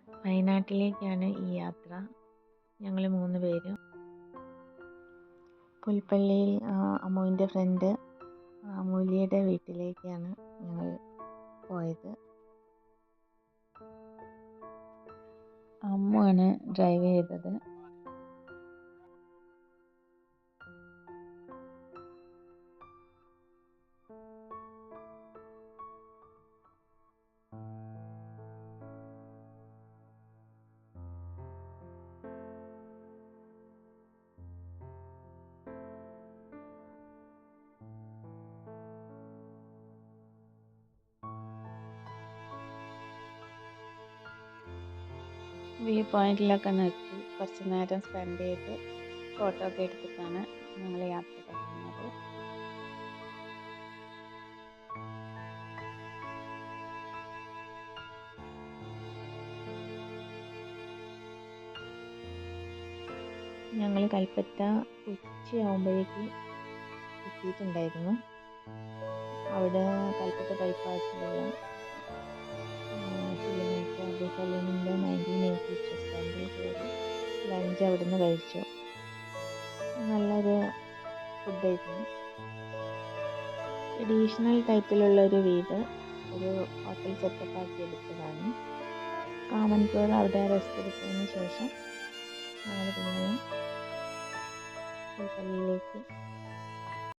വയനാട്ടിലേക്കാണ് ഈ യാത്ര. ഞങ്ങൾ 3 പേരും. പുൽപ്പള്ളിയിൽ അമ്മുവിൻ്റെ ഫ്രണ്ട് അമൂല്യയുടെ വീട്ടിലേക്കാണ് ഞങ്ങൾ പോയത്. അമ്മുവാണ് ഡ്രൈവ് ചെയ്തത്. വ്യൂ പോയിന്റിലൊക്കെ നിർത്തി കുറച്ച് നേരം സ്പെൻഡ് ചെയ്ത് ഫോട്ടോ ഒക്കെ എടുത്തിട്ടാണ് ഞങ്ങൾ യാത്ര തുടങ്ങുന്നത്. ഞങ്ങൾ കൽപ്പറ്റ ഉച്ചയാകുമ്പോഴേക്ക് എത്തിയിട്ടുണ്ടായിരുന്നു. അവിടെ കൽപ്പറ്റ ബൈപ്പാസിലുള്ള ഫിലിമേക്കർ അബു സലീമിൻ്റെ 1980s റെസ്റ്റോറൻറ്റിൽ കയറി ലഞ്ച് അവിടുന്ന് കഴിച്ചു. നല്ലൊരു ഫുഡായിരുന്നു. ട്രഡീഷണൽ ടൈപ്പിലുള്ളൊരു വീട് ഒരു ഹോട്ടൽ സെറ്റപ്പ് ആക്കി എടുത്തതാണ്. കാമൻപൂർ അവിടെ റെസ്റ്റ് എടുത്തതിന് ശേഷം ഞങ്ങൾ പിന്നെയും പുൽപ്പള്ളിയിലേക്ക്